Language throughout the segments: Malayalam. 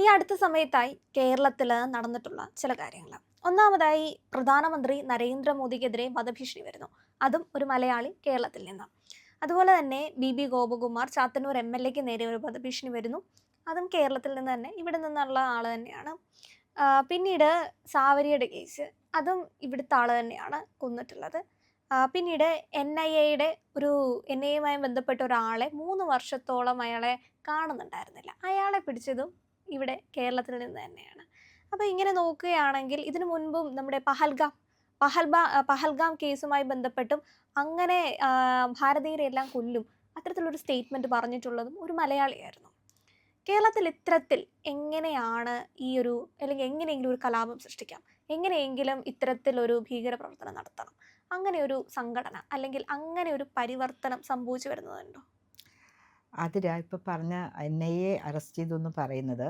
ഈ അടുത്ത സമയത്തായി കേരളത്തിൽ നടന്നിട്ടുള്ള ചില കാര്യങ്ങൾ. ഒന്നാമതായി പ്രധാനമന്ത്രി നരേന്ദ്രമോദിക്കെതിരെ വധഭീഷണി വരുന്നു. അതും ഒരു മലയാളി കേരളത്തിൽ നിന്ന്. അതുപോലെ തന്നെ ബി ഗോപകുമാർ ചാത്തന്നൂർ എം.എൽ.എക്ക് നേരെ ഒരു വധഭീഷണി വരുന്നു. അതും കേരളത്തിൽ നിന്ന് തന്നെ, ഇവിടെ നിന്നുള്ള ആൾ തന്നെയാണ്. പിന്നീട് സാവരിയുടെ കേസ്, അതും ഇവിടുത്തെ ആൾ തന്നെയാണ് കൊന്നിട്ടുള്ളത്. പിന്നീട് എൻ ഐ എയുമായി ബന്ധപ്പെട്ട ഒരാളെ 3 വർഷത്തോളം അയാളെ കാണുന്നുണ്ടായിരുന്നില്ല. അയാളെ പിടിച്ചതും ഇവിടെ കേരളത്തിൽ നിന്ന് തന്നെയാണ്. അപ്പോൾ ഇങ്ങനെ നോക്കുകയാണെങ്കിൽ ഇതിനു മുൻപും നമ്മുടെ പഹൽഗാം കേസുമായി ബന്ധപ്പെട്ടും അങ്ങനെ ഭാരതീയരെല്ലാം കൊല്ലും അത്തരത്തിലൊരു സ്റ്റേറ്റ്മെന്റ് പറഞ്ഞിട്ടുള്ളതും ഒരു മലയാളിയായിരുന്നു. കേരളത്തിൽ ഇത്തരത്തിൽ എങ്ങനെയാണ് അല്ലെങ്കിൽ എങ്ങനെയെങ്കിലും ഒരു കലാപം സൃഷ്ടിക്കാം, എങ്ങനെയെങ്കിലും ഇത്തരത്തിലൊരു ഭീകരപ്രവർത്തനം നടത്തണം, അങ്ങനെ ഒരു സംഘടന അല്ലെങ്കിൽ അങ്ങനെ ഒരു പരിവർത്തനം സംഭവിച്ചു വരുന്നതുണ്ടോ? അതിരാ ഇപ്പോൾ പറഞ്ഞ എൻ.ഐ.എ അറസ്റ്റ് ചെയ്തു എന്ന് പറയുന്നത്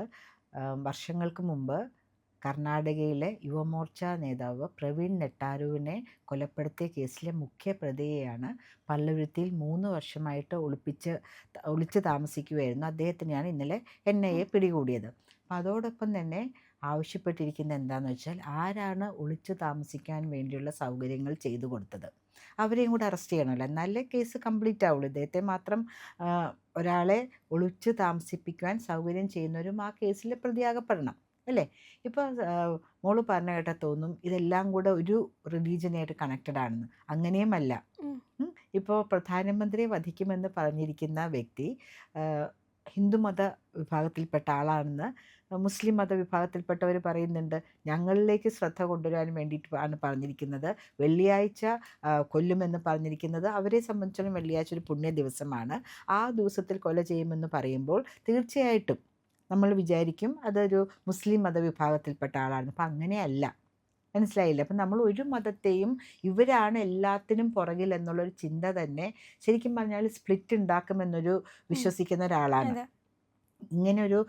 വർഷങ്ങൾക്ക് മുമ്പ് കർണാടകയിലെ യുവമോർച്ച നേതാവ് പ്രവീൺ നെട്ടാരുവിനെ കൊലപ്പെടുത്തിയ കേസിലെ മുഖ്യ പ്രതിയെയാണ് പള്ളുരുത്തിയിൽ 3 വർഷമായിട്ട് ഒളിച്ച് താമസിക്കുകയായിരുന്നു അദ്ദേഹത്തിനെയാണ് ഇന്നലെ എൻ.ഐ.എ പിടികൂടിയത്. അപ്പം അതോടൊപ്പം തന്നെ ആവശ്യപ്പെട്ടിരിക്കുന്നത് എന്താണെന്ന് വെച്ചാൽ, ആരാണ് ഒളിച്ചു താമസിക്കാൻ വേണ്ടിയുള്ള സൗകര്യങ്ങൾ ചെയ്തു കൊടുത്തത്, അവരെയും കൂടെ അറസ്റ്റ് ചെയ്യണമല്ലോ, എന്നാലേ കേസ് കംപ്ലീറ്റ് ആവുള്ളൂ. ഇദ്ദേഹത്തെ മാത്രം ഒരാളെ ഒളിച്ചു താമസിപ്പിക്കുവാൻ സൗകര്യം ചെയ്യുന്നവരും ആ കേസിൽ പ്രതിയാകപ്പെടണം, അല്ലേ? ഇപ്പോൾ മോള് പറഞ്ഞ കേട്ടാൽ തോന്നും ഇതെല്ലാം കൂടെ ഒരു റിലീജിയനായിട്ട് കണക്റ്റഡ് ആണെന്ന്. അങ്ങനെയുമല്ല. ഇപ്പോൾ പ്രധാനമന്ത്രിയെ വധിക്കുമെന്ന് പറഞ്ഞിരിക്കുന്ന വ്യക്തി ഹിന്ദുമത വിഭാഗത്തിൽപ്പെട്ട ആളാണെന്ന് മുസ്ലിം മതവിഭാഗത്തിൽപ്പെട്ടവർ പറയുന്നുണ്ട്. ഞങ്ങളിലേക്ക് ശ്രദ്ധ കൊണ്ടുവരാൻ വേണ്ടിയിട്ട് ആണ് പറഞ്ഞിരിക്കുന്നത്. വെള്ളിയാഴ്ച കൊല്ലുമെന്ന് പറഞ്ഞിരിക്കുന്നത് അവരെ സംബന്ധിച്ചിടത്തോളം വെള്ളിയാഴ്ച ഒരു പുണ്യ ദിവസമാണ്. ആ ദിവസത്തിൽ കൊല ചെയ്യുമെന്ന് പറയുമ്പോൾ തീർച്ചയായിട്ടും നമ്മൾ വിചാരിക്കും അതൊരു മുസ്ലിം മതവിഭാഗത്തിൽപ്പെട്ട ആളാണ്. അപ്പം അങ്ങനെയല്ല, മനസ്സിലായില്ല? അപ്പം നമ്മൾ ഒരു മതത്തെയും ഇവരാണ് എല്ലാത്തിനും പുറകിൽ എന്നുള്ളൊരു ചിന്ത തന്നെ ശരിക്കും പറഞ്ഞാൽ സ്പ്ലിറ്റ് ഉണ്ടാക്കുമെന്നൊരു വിശ്വസിക്കുന്ന ഒരാളാണ്. അതെ. ഇങ്ങനൊരു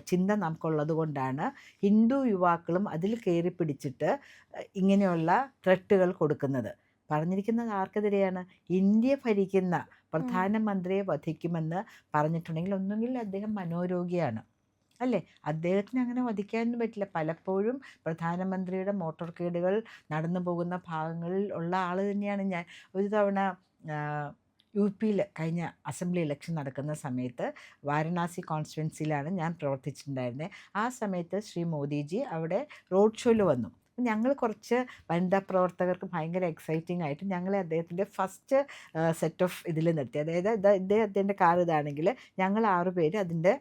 ചിന്ത നമുക്കുള്ളത് കൊണ്ടാണ് ഹിന്ദു യുവാക്കളും അതിൽ കയറി പിടിച്ചിട്ട് ഇങ്ങനെയുള്ള ത്രെട്ടുകൾ കൊടുക്കുന്നത്. പറഞ്ഞിരിക്കുന്നത് ആർക്കെതിരെയാണ്? ഇന്ത്യ ഭരിക്കുന്ന പ്രധാനമന്ത്രിയെ വധിക്കുമെന്ന് പറഞ്ഞിട്ടുണ്ടെങ്കിൽ ഒന്നുകിൽ അദ്ദേഹം മനോരോഗിയാണ്, അല്ലേ? അദ്ദേഹത്തിന് അങ്ങനെ വധിക്കാനൊന്നും പറ്റില്ല. പലപ്പോഴും പ്രധാനമന്ത്രിയുടെ മോട്ടോർക്കേഡുകൾ നടന്നു പോകുന്ന ഭാഗങ്ങളിൽ ഉള്ള ആൾ തന്നെയാണ് ഞാൻ. ഒരു തവണ യു.പിയിൽ കഴിഞ്ഞ അസംബ്ലി ഇലക്ഷൻ നടക്കുന്ന സമയത്ത് വാരണാസി കോൺസ്റ്റിറ്റ്യുവൻസിയിലാണ് ഞാൻ പ്രവർത്തിച്ചിട്ടുണ്ടായിരുന്നത്. ആ സമയത്ത് ശ്രീ മോദിജി അവിടെ റോഡ് ഷോയിൽ വന്നു. ഞങ്ങൾ കുറച്ച് വനിതാ പ്രവർത്തകർക്ക് ഭയങ്കര എക്സൈറ്റിംഗ് ആയിട്ട് ഞങ്ങളെ അദ്ദേഹത്തിൻ്റെ ഫസ്റ്റ് സെറ്റ് ഓഫ് ഇതിൽ നിർത്തി. അതായത് അദ്ദേഹത്തിൻ്റെ കാർ ഇതാണെങ്കിൽ ഞങ്ങൾ 6 പേര് അതിൻ്റെ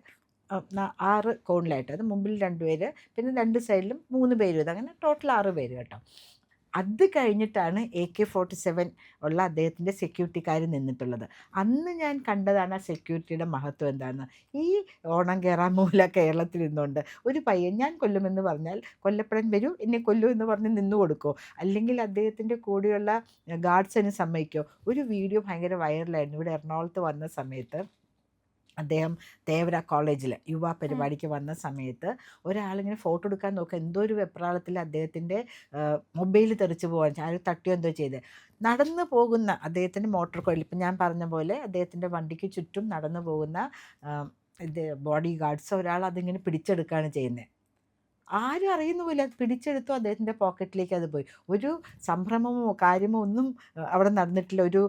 6 കോണിലായിട്ട്, അത് മുമ്പിൽ 2 പേര്, പിന്നെ 2 സൈഡിലും 3 പേരും, അങ്ങനെ ടോട്ടൽ 6 പേര് കേട്ടോ. അത് കഴിഞ്ഞിട്ടാണ് AK-47 ഉള്ള അദ്ദേഹത്തിൻ്റെ സെക്യൂരിറ്റിക്കാർ നിന്നിട്ടുള്ളത്. അന്ന് ഞാൻ കണ്ടതാണ് ആ സെക്യൂരിറ്റിയുടെ മഹത്വം എന്താണെന്ന്. ഈ ഓണം കേറാൻ മൂല കേരളത്തിൽ നിന്നുകൊണ്ട് ഒരു പയ്യൻ ഞാൻ കൊല്ലുമെന്ന് പറഞ്ഞാൽ കൊല്ലപ്പെടാൻ വരൂ, എന്നെ കൊല്ലൂ എന്ന് പറഞ്ഞ് നിന്ന് കൊടുക്കുമോ? അല്ലെങ്കിൽ അദ്ദേഹത്തിൻ്റെ കൂടെയുള്ള ഗാർഡ്സിന് സമ്മതിക്കുമോ? ഒരു വീഡിയോ ഭയങ്കര വൈറലായിരുന്നു. ഇവിടെ എറണാകുളത്ത് വന്ന സമയത്ത് അദ്ദേഹം തേവര കോളേജിൽ യുവ പരിപാടിക്ക് വന്ന സമയത്ത് ഒരാളിങ്ങനെ ഫോട്ടോ എടുക്കാൻ നോക്കുക, എന്തോ ഒരു വെപ്രാളത്തിൽ അദ്ദേഹത്തിൻ്റെ മൊബൈൽ തെറിച്ച് പോകാൻ ആരും തട്ടിയോ എന്തോ ചെയ്ത് നടന്നു പോകുന്ന അദ്ദേഹത്തിൻ്റെ മോട്ടോർ കോയിൽ, ഇപ്പം ഞാൻ പറഞ്ഞ പോലെ അദ്ദേഹത്തിൻ്റെ വണ്ടിക്ക് ചുറ്റും നടന്നു പോകുന്ന ഇത് ബോഡി ഗാർഡ്സ് ഒരാൾ അതിങ്ങനെ പിടിച്ചെടുക്കുകയാണ് ചെയ്യുന്നത്. ആരും അറിയുന്ന പോലും അത് പിടിച്ചെടുത്തു, അദ്ദേഹത്തിൻ്റെ പോക്കറ്റിലേക്ക് അത് പോയി. ഒരു സംഭ്രമമോ കാര്യമോ ഒന്നും അവിടെ നടന്നിട്ടില്ല. ഒരു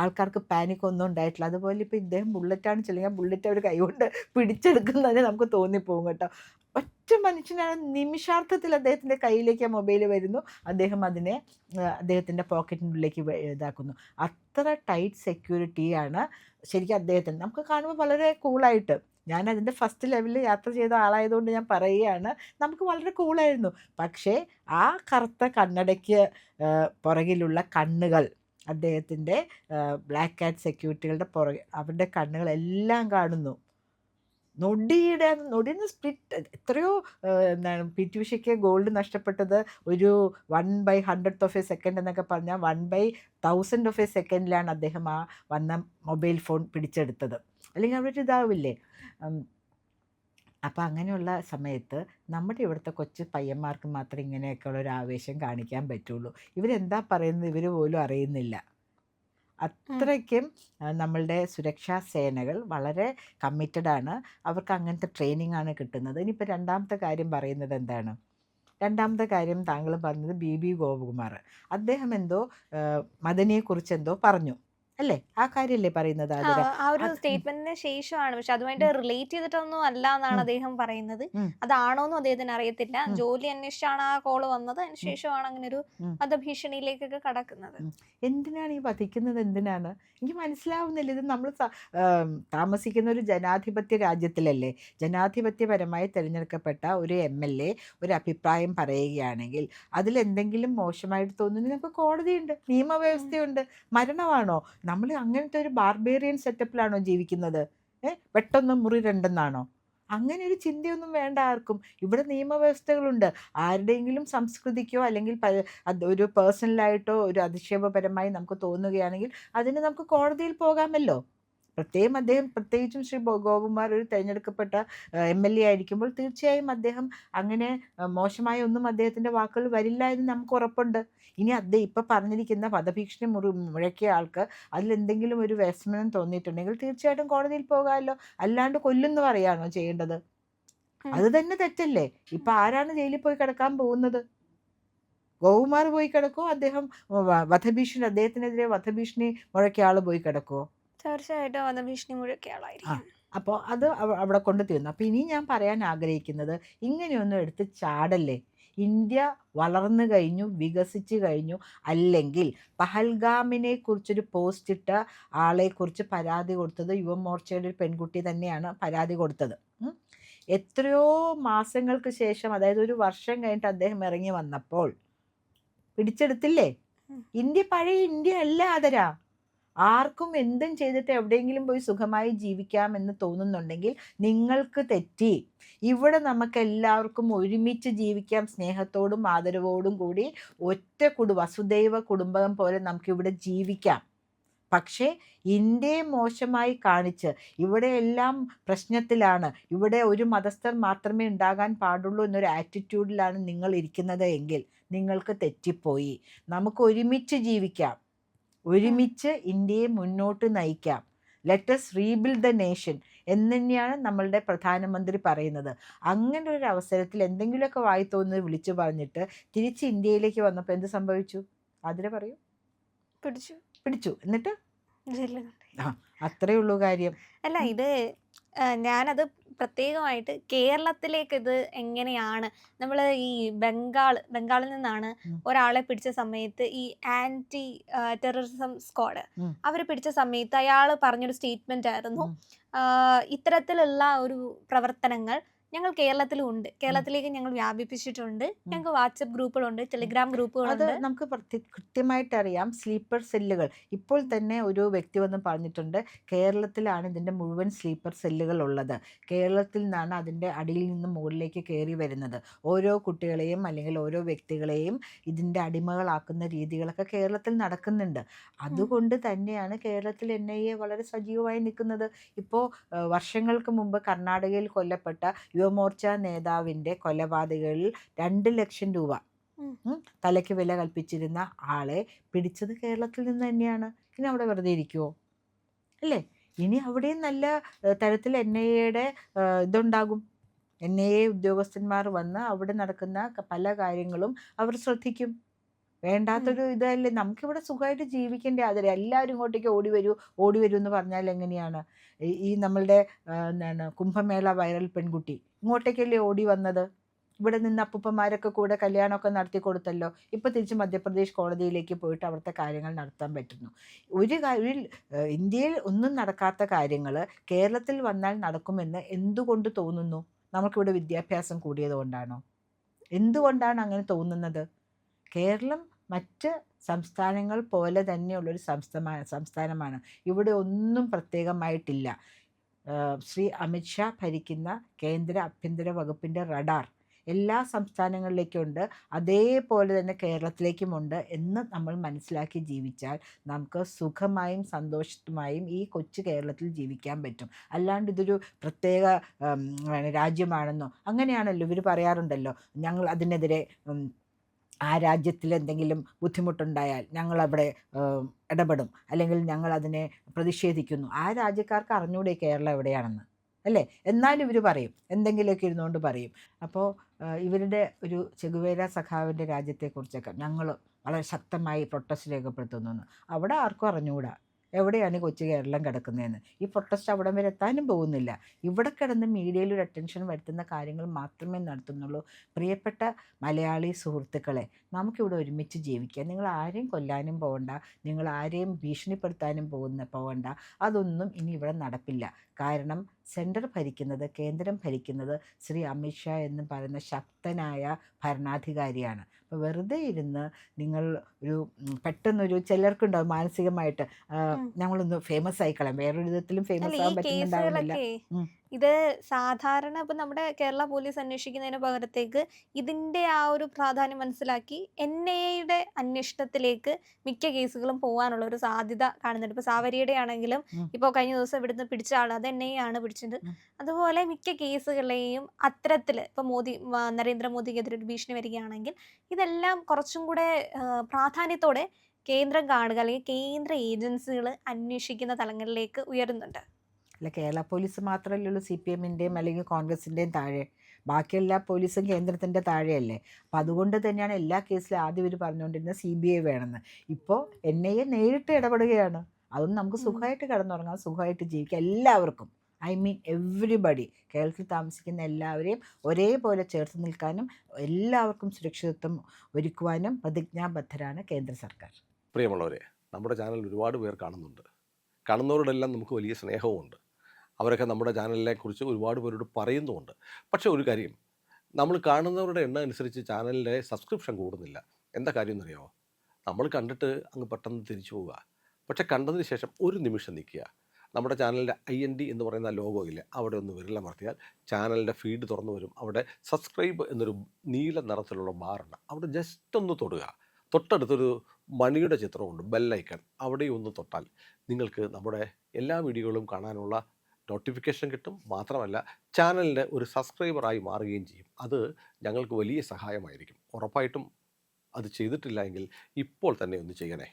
ആൾക്കാർക്ക് പാനിക് ഒന്നും ഉണ്ടായിട്ടില്ല. അതുപോലെ ഇപ്പോൾ ഇദ്ദേഹം ബുള്ളറ്റാണ് ചെല്ലുക, ബുള്ളറ്റ് അവർ കൈകൊണ്ട് പിടിച്ചെടുക്കുന്നതന്നെ നമുക്ക് തോന്നിപ്പോകും കേട്ടോ. ഒറ്റ മനുഷ്യനാണ്, നിമിഷാർത്ഥത്തിൽ അദ്ദേഹത്തിൻ്റെ കയ്യിലേക്ക് ആ മൊബൈൽ വരുന്നു, അദ്ദേഹം അതിനെ അദ്ദേഹത്തിൻ്റെ പോക്കറ്റിനുള്ളിലേക്ക് ഇതാക്കുന്നു. അത്ര ടൈറ്റ് സെക്യൂരിറ്റിയാണ് ശരിക്കും അദ്ദേഹത്തിന്. നമുക്ക് കാണുമ്പോൾ വളരെ കൂളായിട്ട്, ഞാൻ അതിൻ്റെ ഫസ്റ്റ് ലെവലിൽ യാത്ര ചെയ്ത ആളായതുകൊണ്ട് ഞാൻ പറയുകയാണ്, നമുക്ക് വളരെ കൂളായിരുന്നു. പക്ഷേ ആ കറുത്ത കണ്ണടയ്ക്ക് പുറകിലുള്ള കണ്ണുകൾ, അദ്ദേഹത്തിൻ്റെ ബ്ലാക്ക് കാറ്റ് സെക്യൂരിറ്റികളുടെ പുറകെ അവരുടെ കണ്ണുകളെല്ലാം കാണുന്നു. നൊടിന്ന് സ്പ്ലിറ്റ്. എത്രയോ എന്താണ് പി.ടി. ഉഷയ്ക്ക് ഗോൾഡ് നഷ്ടപ്പെട്ടത് ഒരു 1/100th ഓഫ് എ സെക്കൻഡ് എന്നൊക്കെ പറഞ്ഞാൽ 1/1000 ഓഫ് എ സെക്കൻഡിലാണ് അദ്ദേഹം ആ വന്ന മൊബൈൽ ഫോൺ പിടിച്ചെടുത്തത്. അല്ലെങ്കിൽ അവിടെ ഒരു ഇതാവില്ലേ? അപ്പം അങ്ങനെയുള്ള സമയത്ത് നമ്മുടെ ഇവിടുത്തെ കൊച്ചു പയ്യന്മാർക്ക് മാത്രമേ ഇങ്ങനെയൊക്കെയുള്ള ഒരു ആവേശം കാണിക്കാൻ പറ്റുള്ളൂ. ഇവരെന്താ പറയുന്നത് ഇവർ പോലും അറിയുന്നില്ല. അത്രയ്ക്കും നമ്മളുടെ സുരക്ഷാ സേനകൾ വളരെ കമ്മിറ്റഡാണ്. അവർക്ക് അങ്ങനത്തെ ട്രെയിനിങ് ആണ് കിട്ടുന്നത്. ഇനിയിപ്പോൾ രണ്ടാമത്തെ കാര്യം പറയുന്നത് എന്താണ്? രണ്ടാമത്തെ കാര്യം താങ്കൾ പറഞ്ഞത് ബി ഗോപകുമാർ. അദ്ദേഹം എന്തോ മദനിയെക്കുറിച്ച് എന്തോ പറഞ്ഞു അല്ലേ? ആ കാര്യമല്ലേ പറയുന്നത് ആ ആതിര? ആ ഒരു അത് സ്റ്റേറ്റ്മെന്റിന് ശേഷമാണ്, പക്ഷെ അതുമായിട്ട് റിലേറ്റ് ചെയ്തിട്ടൊന്നും അല്ല എന്നാണ് ഉം, അദ്ദേഹം പറയുന്നത്. ഉം, അതാണോന്നും അദ്ദേഹത്തിന് അറിയത്തില്ല. ഉം, ജോലി അന്വേഷിച്ചാണ് ആ കോള് വന്നത്. അതിന് ഉം, ശേഷമാണ് അങ്ങനെ ഒരു ഉം. വധഭീഷണിയിലേക്കൊക്കെ കടക്കുന്നത്. എന്തിനാണ് ഈ വധിക്കുന്നത്? എന്തിനാണ് എനിക്ക് മനസ്സിലാവുന്നില്ല. ഇത് നമ്മൾ താമസിക്കുന്ന ഒരു ജനാധിപത്യ രാജ്യത്തിലല്ലേ? ജനാധിപത്യപരമായി തിരഞ്ഞെടുക്കപ്പെട്ട ഒരു MLA ഒരു അഭിപ്രായം പറയുകയാണെങ്കിൽ അതിലെന്തെങ്കിലും മോശമായിട്ട് തോന്നുന്നെങ്കിൽ നമുക്ക് കോടതിയുണ്ട്, നിയമവ്യവസ്ഥയുണ്ട്. മരണമാണോ? നമ്മൾ അങ്ങനത്തെ ഒരു ബാർബേറിയൻ സെറ്റപ്പിലാണോ ജീവിക്കുന്നത്? പെട്ടെന്ന് മുറി രണ്ടെന്നാണോ? അങ്ങനെ ഒരു ചിന്തയൊന്നും വേണ്ട ആർക്കും. ഇവിടെ നിയമവ്യവസ്ഥകളുണ്ട്. ആരുടെയെങ്കിലും സംസ്കൃതിക്കോ അല്ലെങ്കിൽ അത് ഒരു പേഴ്സണലായിട്ടോ ഒരു അധിക്ഷേപപരമായി നമുക്ക് തോന്നുകയാണെങ്കിൽ അതിന് നമുക്ക് കോടതിയിൽ പോകാമല്ലോ. പ്രത്യേകിച്ചും ശ്രീ ഗോപകുമാർ ഒരു തിരഞ്ഞെടുക്കപ്പെട്ട MLA ആയിരിക്കുമ്പോൾ തീർച്ചയായും അദ്ദേഹം അങ്ങനെ മോശമായ ഒന്നും അദ്ദേഹത്തിൻ്റെ വാക്കുകൾ വരില്ല എന്ന് നമുക്ക് ഉറപ്പുണ്ട്. ഇനി ഇപ്പം പറഞ്ഞിരിക്കുന്ന വധഭീഷണി മുഴക്കിയ ആൾക്ക് അതിലെന്തെങ്കിലും ഒരു വ്യസനം തോന്നിയിട്ടുണ്ടെങ്കിൽ തീർച്ചയായിട്ടും കോടതിയിൽ പോകാമല്ലോ. അല്ലാണ്ട് കൊല്ലുന്നു പറയാണോ ചെയ്യേണ്ടത്? അത് തന്നെ തെറ്റല്ലേ? ഇപ്പം ആരാണ് ജയിലിൽ പോയി കിടക്കാൻ പോകുന്നത്? ഗോകുമാർ പോയി കിടക്കുമോ? അദ്ദേഹം അദ്ദേഹത്തിനെതിരെ വധഭീഷണി മുഴക്കിയ ആൾ പോയി കിടക്കുമോ? തീർച്ചയായിട്ടും വധഭീഷണി മുഴക്കിയ ആ ആളായിരിക്കും. അപ്പോൾ അത് അവിടെ കൊണ്ട് തീർന്നു. അപ്പോൾ ഇനി ഞാൻ പറയാൻ ആഗ്രഹിക്കുന്നത്, ഇങ്ങനെയൊന്നും എടുത്ത് ചാടല്ലേ. ഇന്ത്യ വളർന്നു കഴിഞ്ഞു, വികസിച്ച് കഴിഞ്ഞു. അല്ലെങ്കിൽ പഹൽഗാമിനെ കുറിച്ചൊരു പോസ്റ്റ് ഇട്ട ആളെക്കുറിച്ച് പരാതി കൊടുത്തത് യുവമോർച്ചയുടെ ഒരു പെൺകുട്ടി തന്നെയാണ് പരാതി കൊടുത്തത്. എത്രയോ മാസങ്ങൾക്ക് ശേഷം, അതായത് ഒരു വർഷം കഴിഞ്ഞിട്ട് അദ്ദേഹം ഇറങ്ങി വന്നപ്പോൾ പിടിച്ചെടുത്തില്ലേ? ഇന്ത്യ പഴയ ഇന്ത്യ അല്ല ആദരാ. ആർക്കും എന്തും ചെയ്തിട്ട് എവിടെയെങ്കിലും പോയി സുഖമായി ജീവിക്കാമെന്ന് തോന്നുന്നുണ്ടെങ്കിൽ നിങ്ങൾക്ക് തെറ്റി. ഇവിടെ നമുക്ക് എല്ലാവർക്കും ഒരുമിച്ച് ജീവിക്കാം, സ്നേഹത്തോടും ആദരവോടും കൂടി വസുദൈവ കുടുംബം പോലെ നമുക്കിവിടെ ജീവിക്കാം. പക്ഷേ ഇന്ത്യയെ മോശമായി കാണിച്ച് ഇവിടെ എല്ലാം പ്രശ്നത്തിലാണ്, ഇവിടെ ഒരു മതസ്ഥർ മാത്രമേ ഉണ്ടാകാൻ പാടുള്ളൂ എന്നൊരു ആറ്റിറ്റ്യൂഡിലാണ് നിങ്ങൾ ഇരിക്കുന്നത് എങ്കിൽ നിങ്ങൾക്ക് തെറ്റിപ്പോയി. നമുക്ക് ഒരുമിച്ച് ജീവിക്കാം, ഒരുമിച്ച് ഇന്ത്യയെ മുന്നോട്ട് നയിക്കാം. Let us rebuild the nation എന്ന് തന്നെയാണ് നമ്മളുടെ പ്രധാനമന്ത്രി പറയുന്നത്. അങ്ങനെ ഒരു അവസരത്തിൽ എന്തെങ്കിലുമൊക്കെ വായി തോന്നുന്നത് വിളിച്ചു പറഞ്ഞിട്ട് തിരിച്ച് ഇന്ത്യയിലേക്ക് വന്നപ്പോൾ എന്ത് സംഭവിച്ചു? അതിനെ പറയൂ. പിടിച്ചു. എന്നിട്ട് അത്രേ ഉള്ളൂ കാര്യം. അല്ല, ഇത് ഞാനത് പ്രത്യേകമായിട്ട് കേരളത്തിലേക്ക് ഇത് എങ്ങനെയാണ് നമ്മൾ ഈ ബംഗാളിൽ നിന്നാണ് ഒരാളെ പിടിച്ച സമയത്ത് ഈ ആന്റി ടെററിസം സ്ക്വാഡ് അവർ പിടിച്ച സമയത്ത് അയാൾ പറഞ്ഞൊരു സ്റ്റേറ്റ്മെന്റ് ആയിരുന്നു, ഇത്തരത്തിലുള്ള ഒരു പ്രവർത്തനങ്ങൾ ഞങ്ങൾ കേരളത്തിലും ഉണ്ട്, കേരളത്തിലേക്ക് ഞങ്ങൾ വ്യാപിപ്പിച്ചിട്ടുണ്ട്, ഞങ്ങൾക്ക് വാട്സപ്പ് ഗ്രൂപ്പുകളുണ്ട്, ടെലിഗ്രാം അത് ഗ്രൂപ്പുകളുണ്ട്. നമുക്ക് കൃത്യമായിട്ട് അറിയാം. സ്ലീപ്പർ സെല്ലുകൾ ഇപ്പോൾ തന്നെ ഒരു വ്യക്തി വന്ന് പറഞ്ഞിട്ടുണ്ട്, കേരളത്തിലാണ് ഇതിൻ്റെ മുഴുവൻ സ്ലീപ്പർ സെല്ലുകൾ ഉള്ളത്. കേരളത്തിൽ നിന്നാണ് അതിൻ്റെ അടിയിൽ നിന്ന് മുകളിലേക്ക് കയറി വരുന്നത്. ഓരോ കുട്ടികളെയും അല്ലെങ്കിൽ ഓരോ വ്യക്തികളെയും ഇതിൻ്റെ അടിമകളാക്കുന്ന രീതികളൊക്കെ കേരളത്തിൽ നടക്കുന്നുണ്ട്. അതുകൊണ്ട് തന്നെയാണ് കേരളത്തിൽ NIA വളരെ സജീവമായി നിൽക്കുന്നത്. ഇപ്പോൾ വർഷങ്ങൾക്ക് മുമ്പ് കർണാടകയിൽ കൊല്ലപ്പെട്ട യുവമോർച്ച നേതാവിൻ്റെ കൊലപാതകളിൽ 2 ലക്ഷം രൂപ തലയ്ക്ക് വില കൽപ്പിച്ചിരുന്ന ആളെ പിടിച്ചത് കേരളത്തിൽ നിന്ന് തന്നെയാണ്. ഇനി അവിടെ വെറുതെ ഇരിക്കുമോ? അല്ലേ? ഇനി അവിടെയും നല്ല തരത്തിൽ NIAയുടെ ഇതുണ്ടാകും. NIA ഉദ്യോഗസ്ഥന്മാർ വന്ന് അവിടെ നടക്കുന്ന പല കാര്യങ്ങളും അവർ ശ്രദ്ധിക്കും. വേണ്ടാത്തൊരു ഇതല്ലേ. നമുക്കിവിടെ സുഖമായിട്ട് ജീവിക്കേണ്ടേ അതിൽ എല്ലാവരും ഇങ്ങോട്ടേക്ക് ഓടി വരൂ എന്ന് പറഞ്ഞാൽ എങ്ങനെയാണ്? ഈ നമ്മളുടെ എന്താണ് കുംഭമേള വൈറൽ പെൺകുട്ടി ഇങ്ങോട്ടേക്കല്ലേ ഓടി വന്നത്? ഇവിടെ നിന്ന് അപ്പൂപ്പന്മാരൊക്കെ കൂടെ കല്യാണമൊക്കെ നടത്തി കൊടുത്തല്ലോ. ഇപ്പോൾ തിരിച്ച് മധ്യപ്രദേശ് കോടതിയിലേക്ക് പോയിട്ട് അവിടുത്തെ കാര്യങ്ങൾ നടത്താൻ പറ്റുന്നു. ഇന്ത്യയിൽ ഒന്നും നടക്കാത്ത കാര്യങ്ങൾ കേരളത്തിൽ വന്നാൽ നടക്കുമെന്ന് എന്തുകൊണ്ട് തോന്നുന്നു? നമുക്കിവിടെ വിദ്യാഭ്യാസം കൂടിയത് കൊണ്ടാണോ? എന്തുകൊണ്ടാണ് അങ്ങനെ തോന്നുന്നത്? കേരളം മറ്റ് സംസ്ഥാനങ്ങൾ പോലെ തന്നെയുള്ളൊരു സംസ്ഥാനമാണ്. ഇവിടെ ഒന്നും പ്രത്യേകമായിട്ടില്ല. ശ്രീ അമിത്ഷാ ഭരിക്കുന്ന കേന്ദ്ര ആഭ്യന്തര വകുപ്പിൻ്റെ റഡാർ എല്ലാ സംസ്ഥാനങ്ങളിലേക്കും ഉണ്ട്, അതേപോലെ തന്നെ കേരളത്തിലേക്കുമുണ്ട് എന്ന് നമ്മൾ മനസ്സിലാക്കി ജീവിച്ചാൽ നമുക്ക് സുഖമായും സന്തോഷമായും ഈ കൊച്ചു കേരളത്തിൽ ജീവിക്കാൻ പറ്റും. അല്ലാണ്ട് ഇതൊരു പ്രത്യേക രാജ്യമാണെന്നോ അങ്ങനെയാണല്ലോ ഇവർ പറയാറുണ്ടല്ലോ. ഞങ്ങൾ അതിനെതിരെ ആ രാജ്യത്തിൽ എന്തെങ്കിലും ബുദ്ധിമുട്ടുണ്ടായാൽ ഞങ്ങളവിടെ ഇടപെടും, അല്ലെങ്കിൽ ഞങ്ങൾ അതിനെ പ്രതിഷേധിക്കുന്നു. ആ രാജ്യക്കാർക്ക് അറിഞ്ഞൂടെ കേരളം എവിടെയാണെന്ന്, അല്ലേ? എന്നാലും ഇവർ പറയും, എന്തെങ്കിലുമൊക്കെ ഇരുന്നുകൊണ്ട് പറയും. അപ്പോൾ ഇവരുടെ ഒരു ചെഗുവേര സഖാവിൻ്റെ രാജ്യത്തെക്കുറിച്ചൊക്കെ ഞങ്ങൾ വളരെ ശക്തമായി പ്രൊട്ടസ്റ്റ് രേഖപ്പെടുത്തുന്നു. അവിടെ ആർക്കും അറിഞ്ഞുകൂടാ എവിടെയാണ് ഈ കൊച്ചു കേരളം കിടക്കുന്നതെന്ന്. ഈ പ്രൊട്ടസ്റ്റ് അവിടം വരെ എത്താനും പോകുന്നില്ല. ഇവിടെ കിടന്ന് മീഡിയയിൽ ഒരു അറ്റൻഷൻ വരുത്തുന്ന കാര്യങ്ങൾ മാത്രമേ നടത്തുന്നുള്ളൂ. പ്രിയപ്പെട്ട മലയാളി സുഹൃത്തുക്കളെ, നമുക്കിവിടെ ഒരുമിച്ച് ജീവിക്കാം. നിങ്ങൾ ആരെയും കൊല്ലാനും പോകണ്ട, നിങ്ങൾ ആരെയും ഭീഷണിപ്പെടുത്താനും പോകണ്ട. അതൊന്നും ഇനി ഇവിടെ നടപ്പില്ല. കാരണം സെൻറ്റർ ഭരിക്കുന്നത്, കേന്ദ്രം ഭരിക്കുന്നത് ശ്രീ അമിത്ഷാ എന്ന് പറയുന്ന ശക്തനായ ഭരണാധികാരിയാണ്. അപ്പോൾ വെറുതെ ഇരുന്ന് നിങ്ങൾ ഒരു പെട്ടെന്നൊരു ചിലർക്കുണ്ടാവും മാനസികമായിട്ട് ഞങ്ങളൊന്ന് ഫേമസ് ആയിക്കളയാം, വേറൊരു വിധത്തിലും അല്ല, ഫേമസ് ഈ ആകാൻ പറ്റുന്നുണ്ടാവുന്നില്ല. കേസുകളൊക്കെ ഇത് സാധാരണ ഇപ്പം നമ്മുടെ കേരള പോലീസ് അന്വേഷിക്കുന്നതിന് പകരത്തേക്ക് ഇതിന്റെ ആ ഒരു പ്രാധാന്യം മനസ്സിലാക്കി NIA-യുടെ അന്വേഷണത്തിലേക്ക് മിക്ക കേസുകളും പോകാനുള്ള ഒരു സാധ്യത കാണുന്നുണ്ട്. ഇപ്പൊ സാവരിയുടെ ആണെങ്കിലും ഇപ്പോൾ കഴിഞ്ഞ ദിവസം ഇവിടുന്ന് പിടിച്ച ആൾ അത് NIA ആണ് പിടിച്ചത്. അതുപോലെ മിക്ക കേസുകളെയും അത്തരത്തിൽ ഇപ്പൊ നരേന്ദ്രമോദിക്കെതിരെ ഒരു ഭീഷണി വരികയാണെങ്കിൽ ഇതെല്ലാം കുറച്ചും കൂടെ പ്രാധാന്യത്തോടെ കേന്ദ്രം കാണുക, അല്ലെങ്കിൽ കേന്ദ്ര ഏജൻസികൾ അന്വേഷിക്കുന്ന തലങ്ങളിലേക്ക് ഉയരുന്നുണ്ട്. അല്ല, കേരള പോലീസ് മാത്രമല്ലല്ലോ CPM-ൻ്റെയും അല്ലെങ്കിൽ കോൺഗ്രസിൻ്റെയും താഴെ. ബാക്കി എല്ലാ പോലീസും കേന്ദ്രത്തിൻ്റെ താഴെയല്ലേ. അപ്പം അതുകൊണ്ട് തന്നെയാണ് എല്ലാ കേസിലും ആദ്യം ഇവർ പറഞ്ഞുകൊണ്ടിരുന്നത് CBI വേണമെന്ന്. ഇപ്പോൾ NIA നേരിട്ട് ഇടപെടുകയാണ്. അതൊന്നും നമുക്ക് സുഖമായിട്ട് കിടന്നുറങ്ങാം, സുഖമായിട്ട് ജീവിക്കാം എല്ലാവർക്കും. I mean everybody. കേരളത്തിൽ താമസിക്കുന്ന എല്ലാവരെയും ഒരേപോലെ ചേർത്ത് നിൽക്കാനും എല്ലാവർക്കും സുരക്ഷിതത്വം ഒരുക്കുവാനും പ്രതിജ്ഞാബദ്ധരാണ് കേന്ദ്ര സർക്കാർ. പ്രിയമുള്ളവരെ, നമ്മുടെ ചാനൽ ഒരുപാട് പേർ കാണുന്നുണ്ട്. കാണുന്നവരോടെല്ലാം നമുക്ക് വലിയ സ്നേഹവുമുണ്ട്. അവരൊക്കെ നമ്മുടെ ചാനലിനെ കുറിച്ച് ഒരുപാട് പേരോട് പറയുന്നുമുണ്ട്. പക്ഷേ ഒരു കാര്യം, നമ്മൾ കാണുന്നവരുടെ എണ്ണം അനുസരിച്ച് ചാനലിൻ്റെ സബ്സ്ക്രിപ്ഷൻ കൂടുന്നില്ല. എന്താ കാര്യം എന്നറിയാമോ? നമ്മൾ കണ്ടിട്ട് അങ്ങ് പെട്ടെന്ന് തിരിച്ചു പോവുക. പക്ഷേ കണ്ടതിന് ശേഷം ഒരു നിമിഷം നിൽക്കുക. നമ്മുടെ ചാനലിൻ്റെ IND എന്ന് പറയുന്ന ലോഗോ ഇല്ലേ, അവിടെ ഒന്ന് വിരലമർത്തിയാൽ ചാനലിൻ്റെ ഫീഡ് തുറന്നു വരും. അവിടെ സബ്സ്ക്രൈബ് എന്നൊരു നീല നിറത്തിലുള്ള ബാറുണ്ട്, അവിടെ ജസ്റ്റ് ഒന്ന് തൊടുക. തൊട്ടടുത്തൊരു മണിയുടെ ചിത്രമുണ്ട്, ബെല്ലൈക്കൺ, അവിടെ ഒന്ന് തൊട്ടാൽ നിങ്ങൾക്ക് നമ്മുടെ എല്ലാ വീഡിയോകളും കാണാനുള്ള നോട്ടിഫിക്കേഷൻ കിട്ടും. മാത്രമല്ല ചാനലിൻ്റെ ഒരു സബ്സ്ക്രൈബറായി മാറുകയും ചെയ്യും. അത് ഞങ്ങൾക്ക് വലിയ സഹായമായിരിക്കും. ഉറപ്പായിട്ടും അത് ചെയ്തിട്ടില്ല എങ്കിൽ ഇപ്പോൾ തന്നെ ഒന്ന് ചെയ്യണേ.